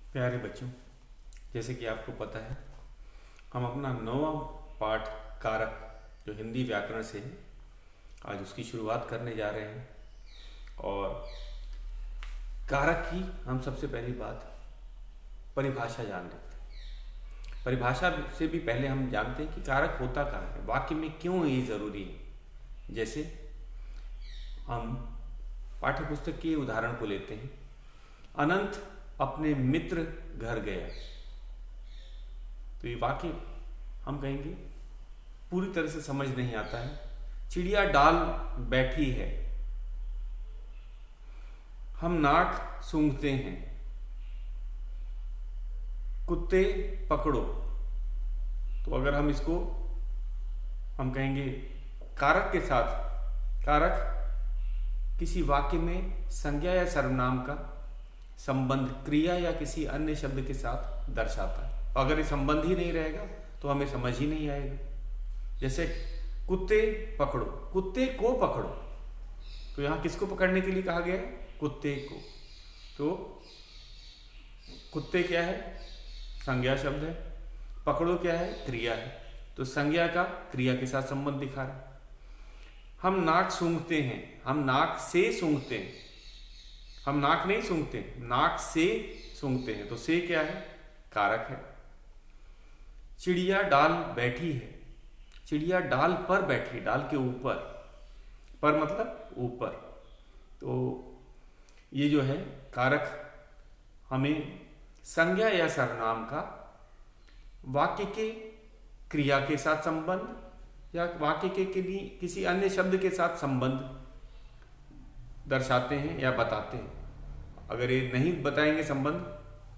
प्यारे बच्चों, जैसे कि आपको पता है, हम अपना 9वां पाठ कारक जो हिंदी व्याकरण से है, आज उसकी शुरुआत करने जा रहे हैं। और कारक की हम सबसे पहली बात परिभाषा जान लेते हैं। परिभाषा से भी पहले हम जानते हैं कि कारक होता कहाँ है, वाक्य में क्यों ये ज़रूरी है। जैसे हम पाठ्य पुस्तक के उदाहरण को लेते हैं। अनंत अपने मित्र घर गया, तो ये वाक्य हम कहेंगे पूरी तरह से समझ नहीं आता है। चिड़िया डाल बैठी है, हम नाक सूंघते हैं, कुत्ते पकड़ो। तो अगर हम इसको हम कहेंगे कारक के साथ, कारक किसी वाक्य में संज्ञा या सर्वनाम का संबंध क्रिया या किसी अन्य शब्द के साथ दर्शाता है। अगर ये संबंध ही नहीं रहेगा तो हमें समझ ही नहीं आएगा। जैसे कुत्ते पकड़ो, कुत्ते को पकड़ो, तो यहाँ किसको पकड़ने के लिए कहा गया है? कुत्ते को। तो कुत्ते क्या है? संज्ञा शब्द है। पकड़ो क्या है? क्रिया है। तो संज्ञा का क्रिया के साथ संबंध दिखा रहा है। हम नाक सूंघते हैं, हम नाक से सूंघते हैं, हम नाक नहीं सूंघते, नाक से सूंघते हैं। तो से क्या है? कारक है। चिड़िया डाल बैठी है, चिड़िया डाल पर बैठी, डाल के ऊपर, पर मतलब ऊपर। तो ये जो है कारक हमें संज्ञा या सर्वनाम का वाक्य के क्रिया के साथ संबंध या वाक्य के किसी अन्य शब्द के साथ संबंध दर्शाते हैं या बताते हैं। अगर ये नहीं बताएंगे संबंध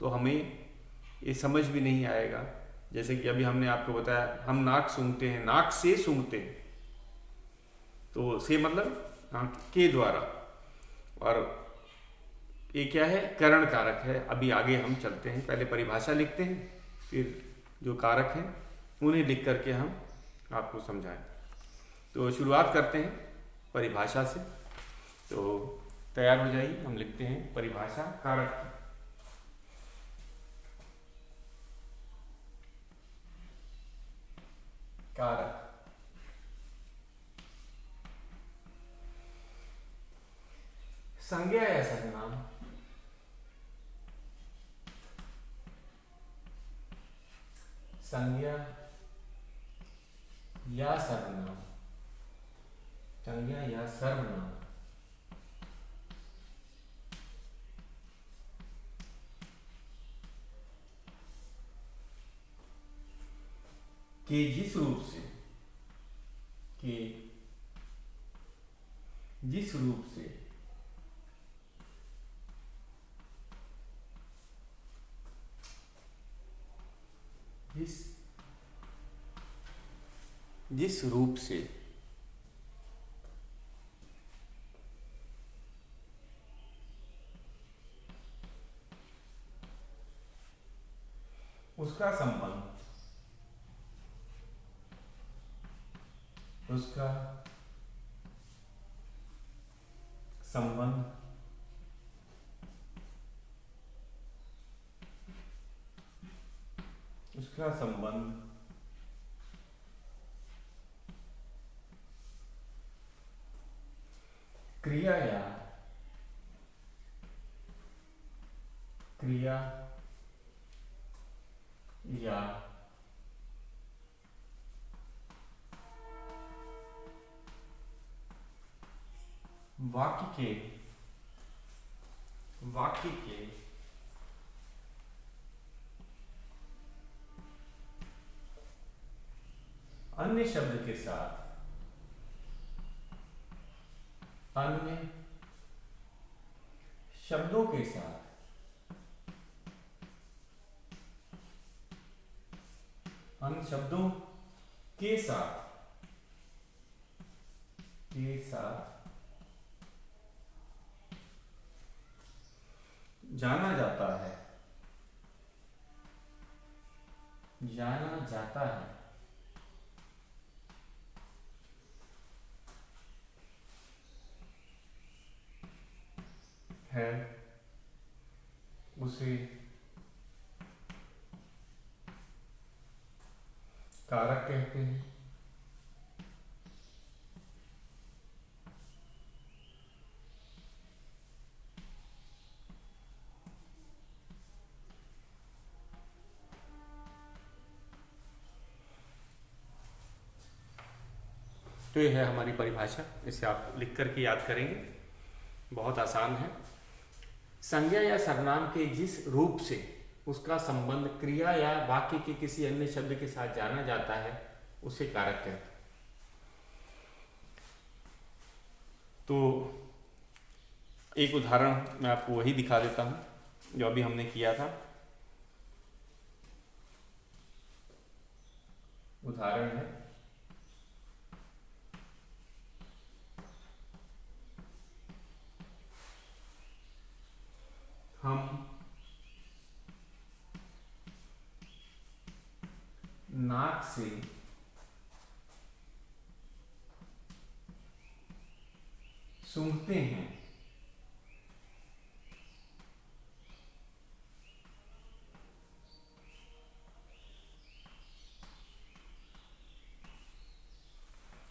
तो हमें ये समझ भी नहीं आएगा। जैसे कि अभी हमने आपको बताया, हम नाक सूंघते हैं, नाक से सूंघते हैं, तो से मतलब नाक के द्वारा। और ये क्या है? करण कारक है। अभी आगे हम चलते हैं, पहले परिभाषा लिखते हैं, फिर जो कारक हैं उन्हें लिख करके हम आपको समझाएं। तो शुरुआत करते हैं परिभाषा से। तो तैयार हो जाइए, हम लिखते हैं परिभाषा कारक की। कारक संज्ञा या सर्वनाम, संज्ञा या सर्वनाम, संज्ञा या सर्वनाम के जिस रूप से, के जिस रूप से जिस रूप से उसका संबंध, उसका संबंध उसका संबंध क्रिया या क्रिया या वाक्य के अन्य शब्द के साथ, अन्य शब्दों के साथ अन्य शब्दों के साथ जाना जाता है, जाना जाता है उसे कारक कहते हैं। तो ये है हमारी परिभाषा, इसे आप लिख करके याद करेंगे, बहुत आसान है। संज्ञा या सर्वनाम के जिस रूप से उसका संबंध क्रिया या वाक्य के किसी अन्य शब्द के साथ जाना जाता है उसे कारक कहते हैं। तो एक उदाहरण मैं आपको वही दिखा देता हूं जो अभी हमने किया था। उदाहरण है, हम नाक से सूंघते हैं।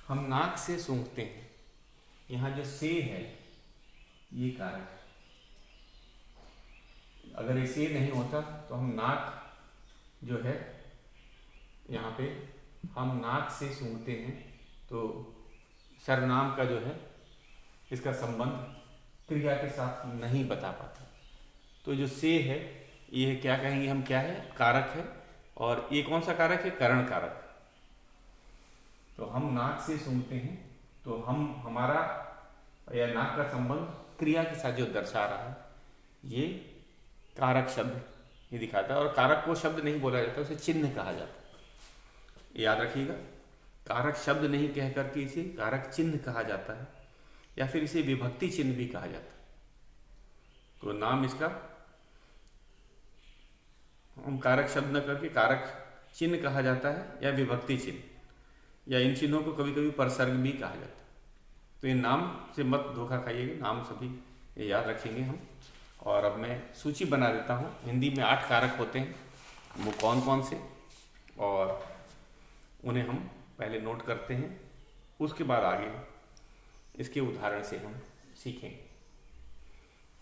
हम नाक से सूंघते हैं, यहां जो से है ये कारक है। अगर ये से नहीं होता तो हम नाक जो है यहाँ पे हम नाक से सूंघते हैं, तो सर्वनाम का जो है इसका संबंध क्रिया के साथ नहीं बता पाता। तो जो से है ये क्या कहेंगे हम, क्या है, कारक है। और ये कौन सा कारक है, करण कारक। तो हम नाक से सूंघते हैं, तो हम हमारा या नाक का संबंध क्रिया के साथ जो दर्शा रहा है ये कारक शब्द ये दिखाता है। और कारक को शब्द नहीं बोला जाता, उसे चिन्ह कहा जाता है, याद रखिएगा। कारक शब्द नहीं कह करके इसे कारक चिन्ह कहा जाता है, या फिर इसे विभक्ति चिन्ह भी कहा जाता है। तो नाम इसका हम कारक शब्द न करके कारक चिन्ह कहा जाता है, या विभक्ति चिन्ह, या इन चिन्हों को कभी कभी परसर्ग भी कहा जाता है। तो ये नाम से मत धोखा खाइएगा, नाम सभी ये याद रखेंगे हम। और अब मैं सूची बना देता हूँ। हिंदी में 8 कारक होते हैं, वो कौन कौन से, और उन्हें हम पहले नोट करते हैं, उसके बाद आगे इसके उदाहरण से हम सीखेंगे।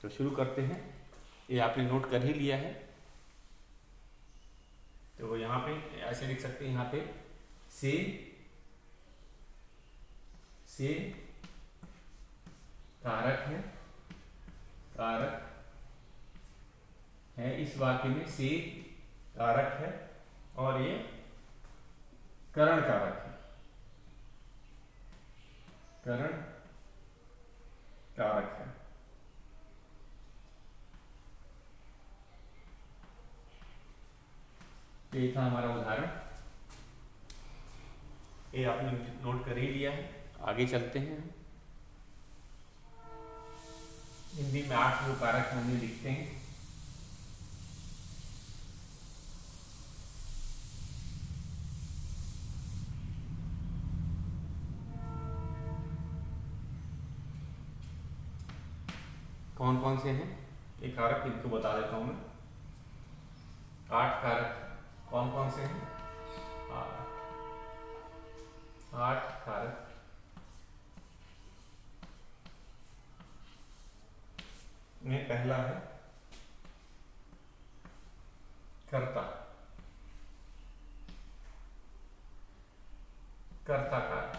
तो शुरू करते हैं। ये आपने नोट कर ही लिया है, तो वो यहाँ पे ऐसे लिख सकते हैं, यहाँ पे से कारक है, इस वाक्य में से कारक है, और ये करण कारक है, करण कारक है। ये था हमारा उदाहरण, ये आपने नोट कर ही लिया है। आगे चलते हैं। हिंदी में 8 जो कारक हमने लिखते हैं। कौन कौन से हैं ये कारक, इनको बता देता हूं मैं। 8 कारक कौन कौन से हैं, 8 कारक में पहला है कर्ता, कर्ता कारक।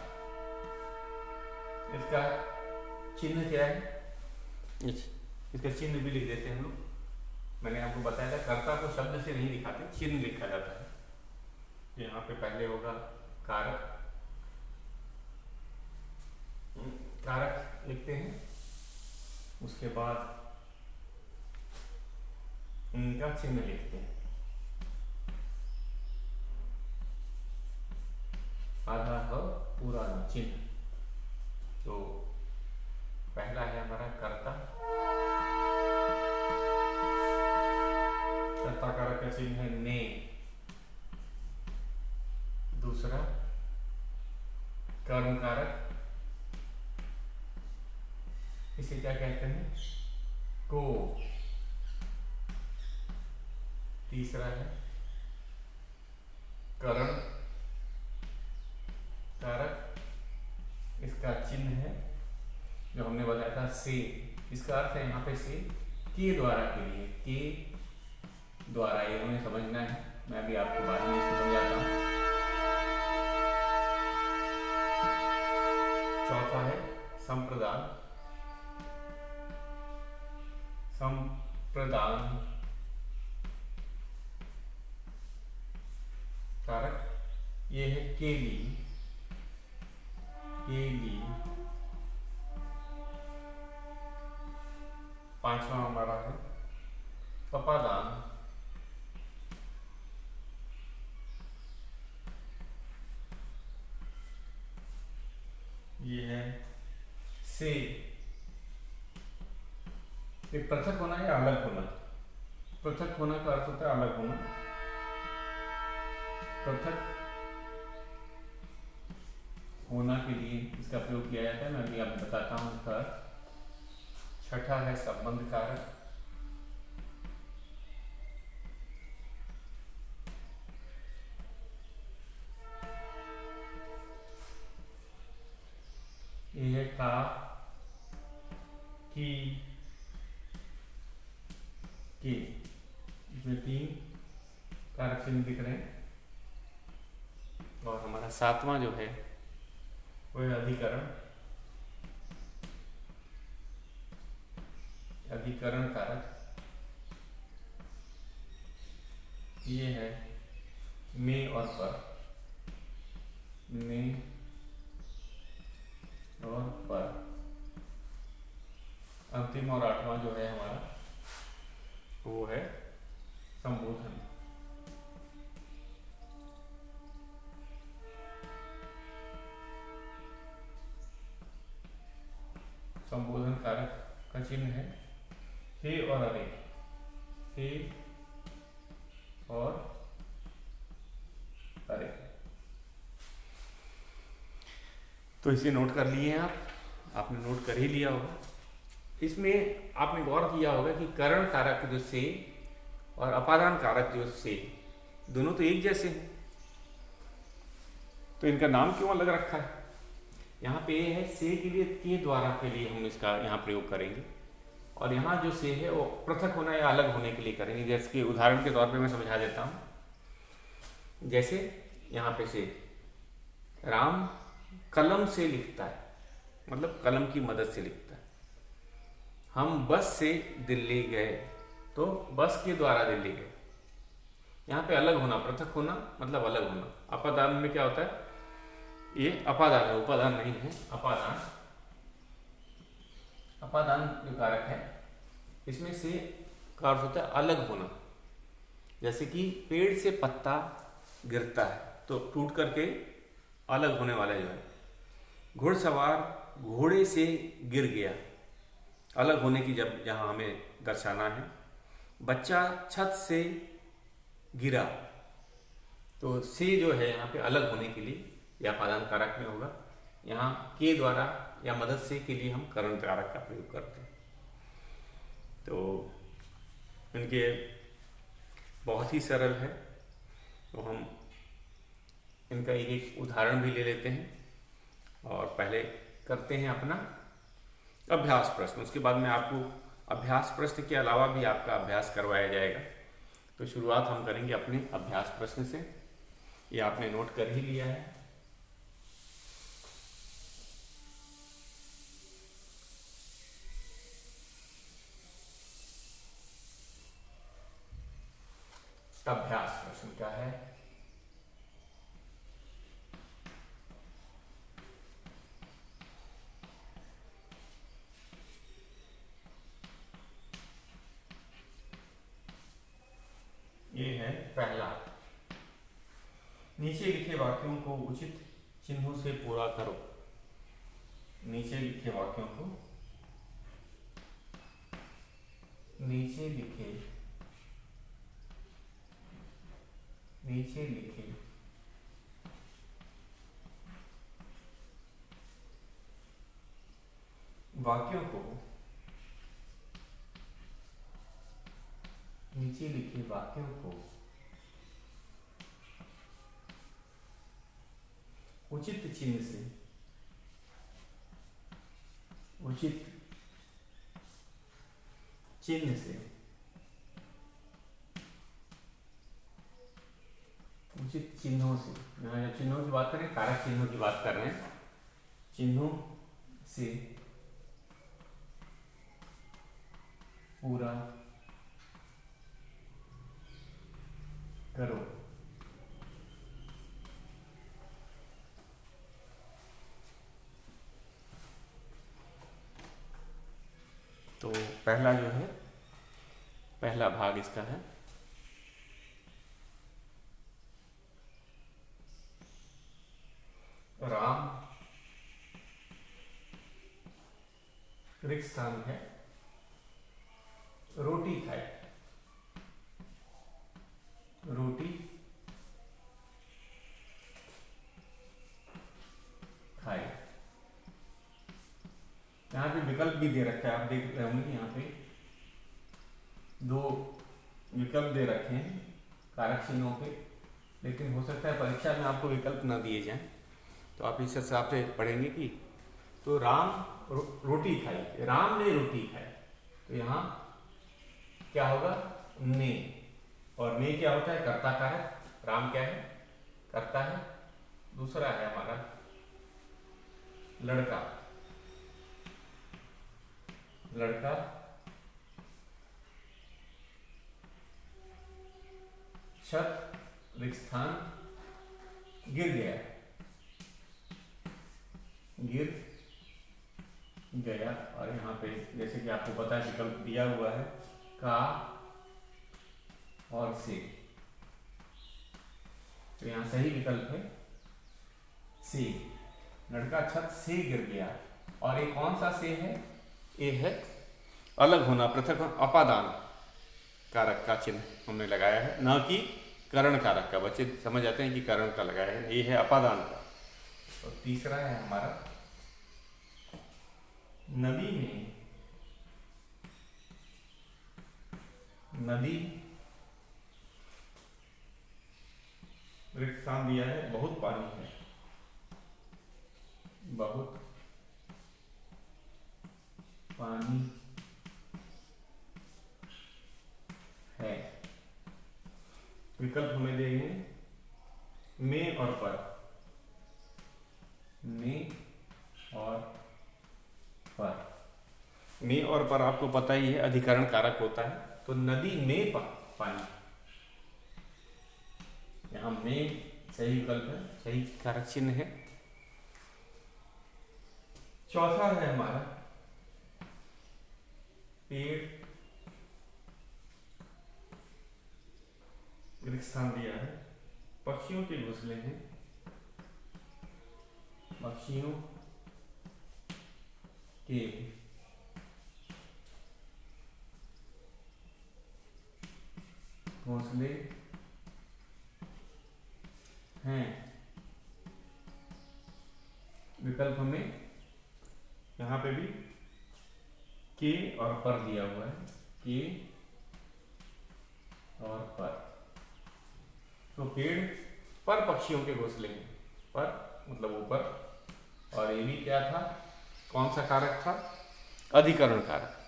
इसका चिन्ह क्या है, इसका चिन्ह भी लिख देते हैं हम लोग। मैंने आपको बताया था कर्ता को शब्द से नहीं दिखाते, चिन्ह लिखा जाता है। यहाँ पे पहले होगा कारक, कारक लिखते हैं, उसके बाद उनका चिन्ह लिखते हैं। आधा ह पूरा न चिन्ह। तो पहला है हमारा कर्ता, कर्ता कारक का चिन्ह है ने। दूसरा कर्म कारक, इसे क्या कहते हैं, को। तीसरा है करण था से, इसका अर्थ है यहाँ पे से के द्वारा के लिए, के द्वारा, ये हमें समझना है। मैं अभी आपको बाद में इसको समझाता हूँ। चौथा है संप्रदान, संप्रदान कारक, ये है के लिए, के लिए। पांचवा हमारा है अपादान, ये है से। ये पृथक होना या अलग होना? पृथक होना का अर्थ होता है अलग होना, पृथक होना के लिए इसका प्रयोग किया जाता है। मैं अभी आपको बताता हूँ इसका अर्थ। छठा है संबंध कारक, ये है का, की, के। इसमें 3 कारक चिन्ह दिख रहे हैं। और हमारा सातवां जो है वो है अधिकरण, अधिकरण कारक। ये है में और पर, में और पर। अंतिम और आठवां जो है हमारा वो है संबोधन, संबोधन कारक का चिन्ह है हे और अरे, हे और अरे। तो इसे नोट कर लिए हैं आप, आपने नोट कर ही लिया होगा। इसमें आपने गौर किया होगा कि करण कारक जो से और अपादान कारक जो से, दोनों तो एक जैसे हैं, तो इनका नाम क्यों अलग रखा है? यहाँ पे है से के लिए, के द्वारा के लिए हम इसका यहाँ प्रयोग करेंगे, और यहाँ जो से है वो पृथक होना या अलग होने के लिए करेंगे। जैसे कि उदाहरण के तौर पे मैं समझा देता हूँ। जैसे यहाँ पे से राम कलम से लिखता है, मतलब कलम की मदद से लिखता है। हम बस से दिल्ली गए, तो बस के द्वारा दिल्ली गए। यहाँ पे अलग होना, पृथक होना मतलब अलग होना। अपादान में क्या होता है? ये अपादान है, उपादान नहीं है, अपादान। अपादान जो कारक है इसमें से का अर्थ होता है अलग होना। जैसे कि पेड़ से पत्ता गिरता है तो टूट करके अलग होने वाला जो है। घुड़सवार घोड़े से गिर गया, अलग होने की जब जहां हमें दर्शाना है। बच्चा छत से गिरा, तो से जो है यहाँ पे अलग होने के लिए या अपादान कारक में होगा। यहाँ के द्वारा या मदद से के लिए हम करण कारक का प्रयोग करते हैं। तो इनके बहुत ही सरल है, तो हम इनका एक एक उदाहरण भी ले लेते हैं और पहले करते हैं अपना अभ्यास प्रश्न। उसके बाद में आपको अभ्यास प्रश्न के अलावा भी आपका अभ्यास करवाया जाएगा। तो शुरुआत हम करेंगे अपने अभ्यास प्रश्न से। ये आपने नोट कर ही लिया है। अभ्यास प्रश्न क्या है? ये है पहला, नीचे लिखे वाक्यों को उचित चिन्हों से पूरा करो। नीचे लिखे वाक्यों को, नीचे लिखे वाक्यों को, नीचे लिखे वाक्यों को उचित चिन्ह से चिन्ह से, उचित चिन्हों से, यहाँ जब चिन्हों की बात करें, कारक चिन्हों की बात कर रहे हैं, चिन्हों से पूरा करो। तो पहला जो है, पहला भाग इसका है राम रिक्त स्थान है, रोटी खाए, रोटी खाए। यहाँ पे विकल्प भी दे रखा है, आप देख रहे होंगे यहाँ पे 2 विकल्प दे रखे हैं कारक चिन्हों के, लेकिन हो सकता है परीक्षा में आपको विकल्प ना दिए जाएं, तो आप इस हिसाब से पढ़ेंगे कि तो राम रोटी खाई, राम ने रोटी खाई, तो यहाँ क्या होगा, ने, और ने क्या होता है, कर्ता कारक, राम क्या है, कर्ता है। दूसरा है हमारा लड़का, लड़का छत रिक्त स्थान गिर गया, गिर गया। और यहाँ पे जैसे कि आपको पता है विकल्प दिया हुआ है का और से, तो यहाँ सही विकल्प है से, लड़का छत से गिर गया। और ये कौन सा से है, ये है अलग होना, पृथक होना, अपादान कारक का चिन्ह हमने लगाया है, न कि करण कारक का। बच्चे समझ जाते हैं कि करण का लगाया है, ये है अपादान का। और तीसरा है हमारा नदी में, नदी रिक्त स्थान दिया है, बहुत पानी है, बहुत पानी है। विकल्प हमें देंगे में और पर, में और पर। में और पर आपको पता ही है अधिकरण कारक होता है, तो नदी में पानी, यहां में सही विकल्प है, सही कारक चिन्ह है। चौथा है हमारा पेड़ रिक्त स्थान दिया है, पक्षियों के घोंसले हैं, पक्षियों के घोंसले हैं। विकल्प हमें यहाँ पे भी के और पर दिया हुआ है, के और पर। तो पेड़ पर पक्षियों के घोंसले हैं, पर मतलब ऊपर, और ये भी क्या था, कौन सा कारक था, अधिकरण कारक।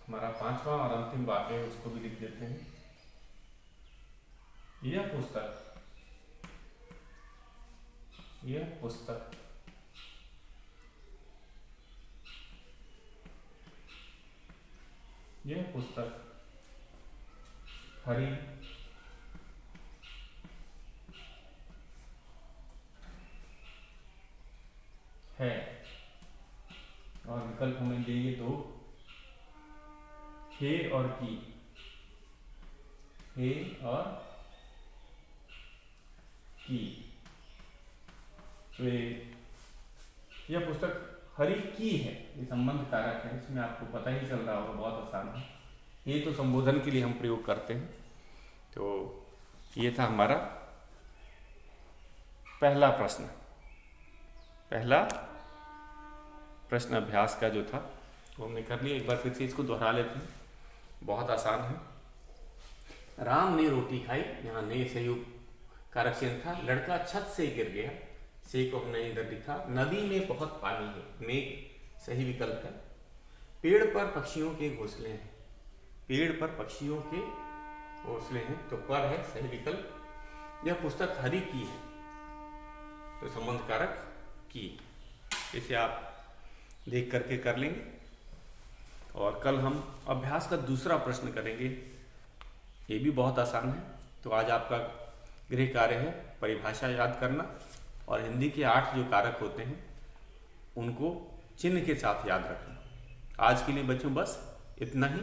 हमारा पांचवा और अंतिम वाक्य है, उसको भी लिख देते हैं। यह पुस्तक, यह पुस्तक यह पुस्तक हरी है। और विकल्प हमें चाहिए तो हे और की, हे और की। तो यह पुस्तक हरी की है, ये संबंध कारक है, इसमें आपको पता ही चल रहा होगा, बहुत आसान है। ये तो संबोधन के लिए हम प्रयोग करते हैं। तो ये था हमारा पहला प्रश्न, पहला प्रश्न अभ्यास का जो था वो हमने कर लिया। एक बार फिर से इसको दोहरा लेते हैं, बहुत आसान है। राम ने रोटी खाई, यहाँ ने संयुक्त कारक चिन्ह था। लड़का छत से गिर गया, से को हमने इधर लिखा। नदी में बहुत पानी है, में सही विकल्प है। पेड़ पर पक्षियों के घोंसले हैं, पेड़ पर पक्षियों के घोंसले हैं, तो पर है सही विकल्प। यह पुस्तक हरि की है, तो संबंध कारक की। इसे आप देख करके कर लेंगे। और कल हम अभ्यास का दूसरा प्रश्न करेंगे, ये भी बहुत आसान है। तो आज आपका गृह कार्य है परिभाषा याद करना और हिंदी के 8 जो कारक होते हैं उनको चिन्ह के साथ याद रखना। आज के लिए बच्चों बस इतना ही।